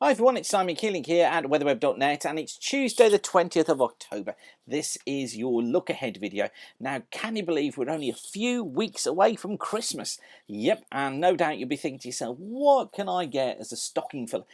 Hi everyone, it's Simon Keeling here at weatherweb.net and it's Tuesday the 20th of October. This is your look ahead video. Now, can you believe we're only a few weeks away from Christmas? Yep, and no doubt you'll be thinking to yourself, what can I get as a stocking filler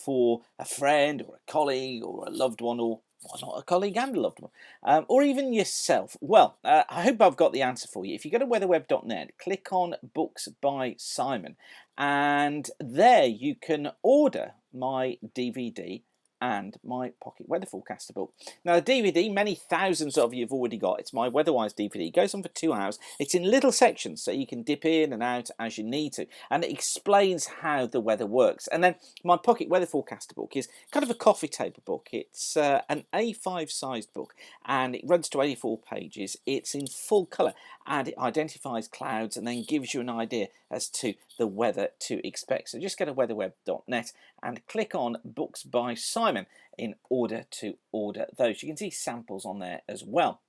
for a friend or a colleague or a loved one, or why not a colleague and a loved one, or even yourself? Well, I hope I've got the answer for you. If you go to weatherweb.net, click on Books by Simon, and there you can order my DVD and my pocket weather forecaster book. Now, the DVD, many thousands of you have already got. It's my Weatherwise DVD. It goes on for 2 hours. It's in little sections, so you can dip in and out as you need to, and it explains how the weather works. And then my pocket weather forecaster book is kind of a coffee table book. It's an A5 sized book, and it runs to 84 pages. It's in full colour, and it identifies clouds and then gives you an idea as to the weather to expect. So just go to weatherweb.net and click on Books by Simon in order to order those. You can see samples on there as well.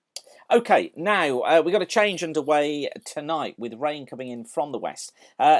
Okay, now we've got a change underway tonight with rain coming in from the west.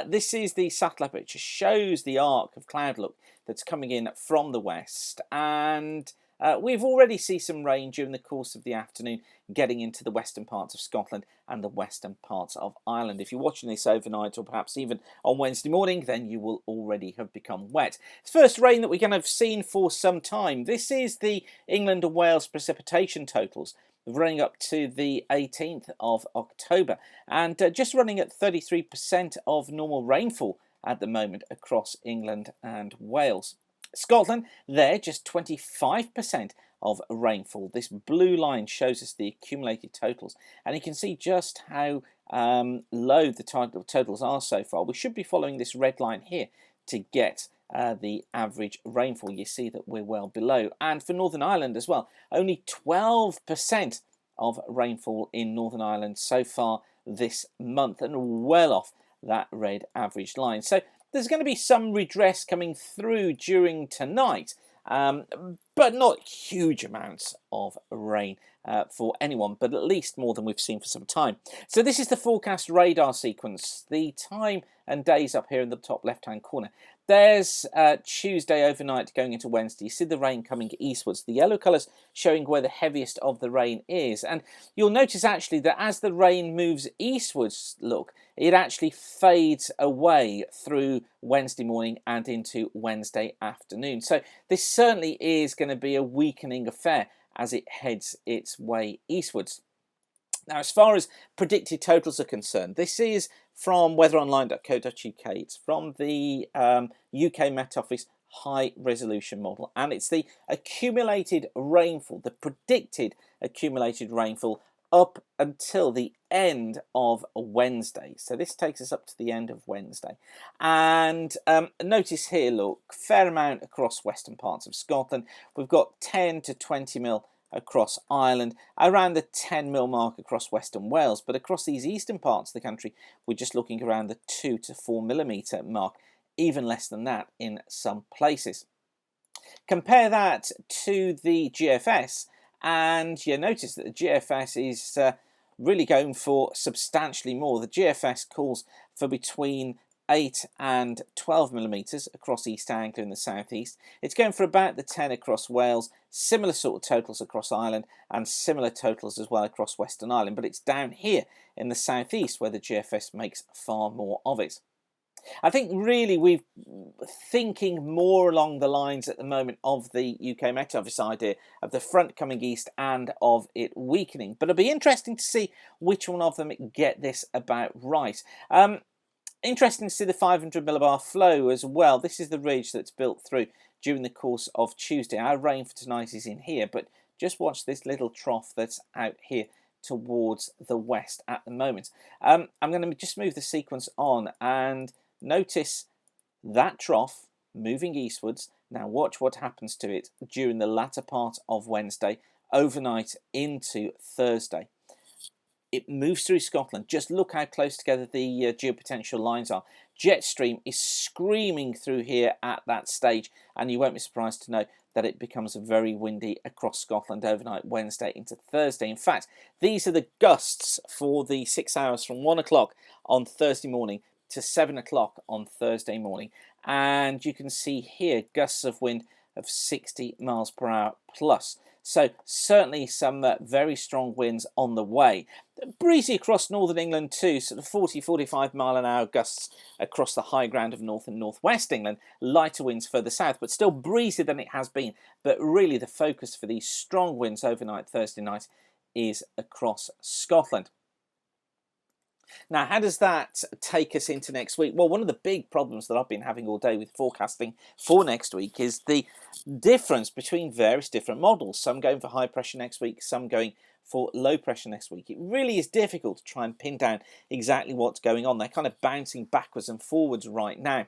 This is the satellite picture, shows the arc of cloud look that's coming in from the west, and we've already seen some rain during the course of the afternoon getting into the western parts of Scotland and the western parts of Ireland. If you're watching this overnight or perhaps even on Wednesday morning, then you will already have become wet. It's first rain that we're going to have seen for some time. This is the England and Wales precipitation totals running up to the 18th of October, and just running at 33% of normal rainfall at the moment across England and Wales. Scotland, there, just 25% of rainfall. This blue line shows us the accumulated totals, and you can see just how low the totals are so far. We should be following this red line here to get the average rainfall. You see that we're well below. And for Northern Ireland as well, only 12% of rainfall in Northern Ireland so far this month, and well off that red average line. So there's going to be some redress coming through during tonight, but not huge amounts of rain for anyone, but at least more than we've seen for some time. So this is the forecast radar sequence. The time and days up here in the top left-hand corner. There's Tuesday overnight going into Wednesday. You see the rain coming eastwards. The yellow colours showing where the heaviest of the rain is. And you'll notice actually that as the rain moves eastwards, look, it actually fades away through Wednesday morning and into Wednesday afternoon. So this certainly is going to be a weakening affair as it heads its way eastwards. Now, as far as predicted totals are concerned, this is from weatheronline.co.uk. It's from the UK Met Office high resolution model, and it's the accumulated rainfall, the predicted accumulated rainfall up until the end of Wednesday. So this takes us up to the end of Wednesday. And notice here, look, fair amount across western parts of Scotland. We've got 10 to 20 mil across Ireland, around the 10 mil mark across Western Wales, but across these eastern parts of the country, we're just looking around the 2 to 4 millimetre mark, even less than that in some places. Compare that to the GFS, and you notice that the GFS is really going for substantially more. The GFS calls for between 8 and 12 millimetres across East Anglia in the southeast. It's going for about the 10 across Wales, similar sort of totals across Ireland, and similar totals as well across Western Ireland, but it's down here in the southeast where the GFS makes far more of it. I think really we're thinking more along the lines at the moment of the UK Met Office idea of the front coming east and of it weakening, but it'll be interesting to see which one of them get this about right. Interesting to see the 500 millibar flow as well. This is the ridge that's built through during the course of Tuesday. Our rain for tonight is in here, but just watch this little trough that's out here towards the west at the moment. I'm going to just move the sequence on and notice that trough moving eastwards. Now watch what happens to it during the latter part of Wednesday, overnight into Thursday. It moves through Scotland. Just look how close together the geopotential lines are. Jet stream is screaming through here at that stage, and you won't be surprised to know that it becomes very windy across Scotland overnight Wednesday into Thursday. In fact, these are the gusts for the 6 hours from 1 o'clock on Thursday morning to 7 o'clock on Thursday morning. and you can see here gusts of wind of 60 miles per hour plus. So certainly some very strong winds on the way. Breezy across northern England too, sort of 40-45 mile an hour gusts across the high ground of north and northwest England. Lighter winds further south, but still breezier than it has been. But really the focus for these strong winds overnight Thursday night is across Scotland. Now, how does that take us into next week? Well, one of the big problems that I've been having all day with forecasting for next week is the difference between various different models. Some going for high pressure next week, some going for low pressure next week. It really is difficult to try and pin down exactly what's going on. They're kind of bouncing backwards and forwards right now.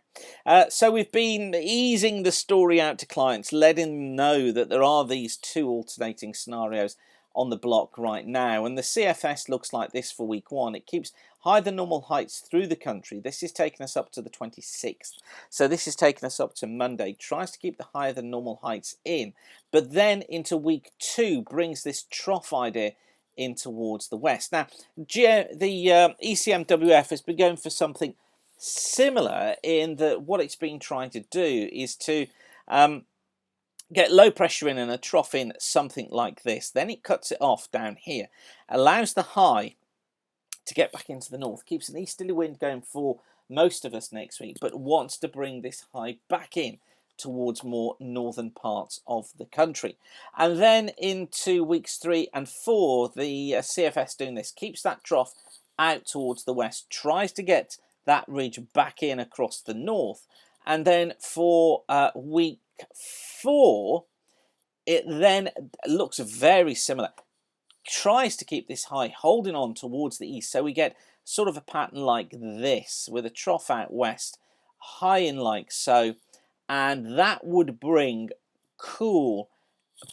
So we've been easing the story out to clients, letting them know that there are these two alternating scenarios on the block right now, and the CFS looks like this for week one. It keeps higher than normal heights through the country. This is taking us up to the 26th, so this is taking us up to Monday. Tries to keep the higher than normal heights in, but then into week two brings this trough idea in towards the west. Now the ECMWF has been going for something similar in that what it's been trying to do is to get low pressure in and a trough in, something like this. Then it cuts it off down here, allows the high to get back into the north, keeps an easterly wind going for most of us next week, but wants to bring this high back in towards more northern parts of the country. And then into weeks 3 and 4, the CFS doing this, keeps that trough out towards the west, tries to get that ridge back in across the north, and then for week 4, it then looks very similar. Tries to keep this high holding on towards the east, so we get sort of a pattern like this with a trough out west, high in like so, and that would bring cool,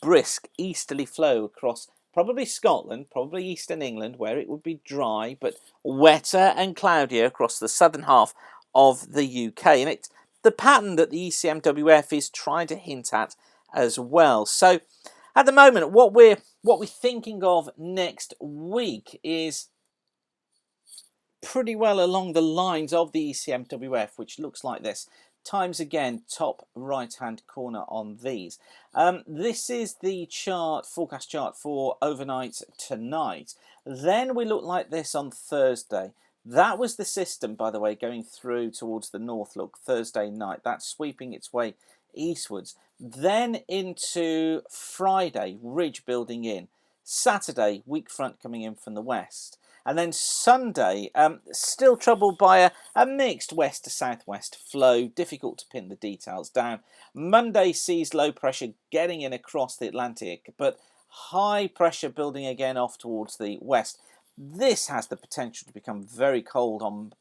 brisk easterly flow across probably Scotland, probably eastern England, where it would be dry but wetter and cloudier across the southern half of the UK. And it's the pattern that the ECMWF is trying to hint at as well. So at the moment, what we're thinking of next week is pretty well along the lines of the ECMWF, which looks like this. Times again, top right hand corner on these. This is the chart, forecast chart for overnight tonight. Then we look like this on Thursday. That was the system, by the way, going through towards the north. Look, Thursday night, that's sweeping its way eastwards. Then into Friday, ridge building in. Saturday, weak front coming in from the west. And then Sunday, still troubled by a mixed west to southwest flow, difficult to pin the details down. Monday sees low pressure getting in across the Atlantic, but high pressure building again off towards the west. This has the potential to become very cold on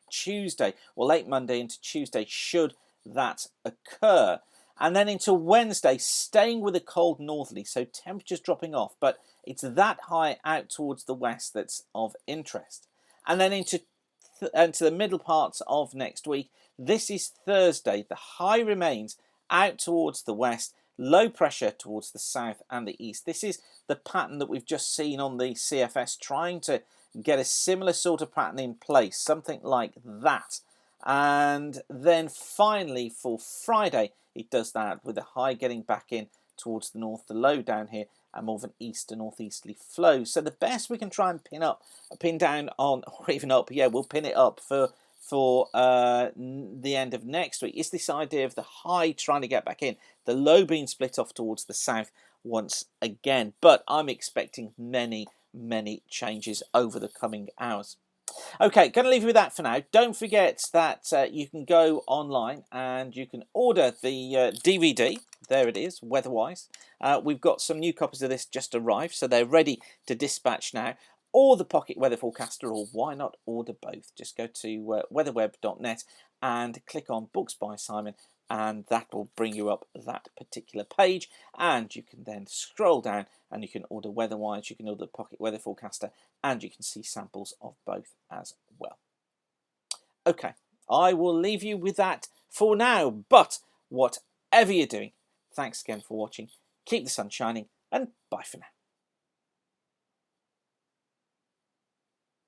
Tuesday, or late Monday into Tuesday, should that occur. And then into Wednesday, staying with a cold northerly, so temperatures dropping off, but it's that high out towards the west that's of interest. And then into the middle parts of next week, this is Thursday. The high remains out towards the west, low pressure towards the south and the east. This is the pattern that we've just seen on the CFS, trying to get a similar sort of pattern in place, something like that. And then finally for Friday, it does that with the high getting back in towards the north, the low down here, and more of an east to northeasterly flow. So the best we can try and pin down on, or even up, yeah, we'll pin it up for the end of next week, is this idea of the high trying to get back in, the low being split off towards the south once again. But I'm expecting many changes over the coming hours. Okay, going to leave you with that for now. Don't forget that you can go online and you can order the DVD. There it is, weather-wise. We've got some new copies of this just arrived, so they're ready to dispatch now. Or the Pocket Weather Forecaster, or why not order both? Just go to weatherweb.net and click on Books by Simon, and that will bring you up that particular page. And you can then scroll down and you can order Weatherwise, you can order the Pocket Weather Forecaster, and you can see samples of both as well. Okay, I will leave you with that for now, but whatever you're doing, thanks again for watching. Keep the sun shining, and bye for now.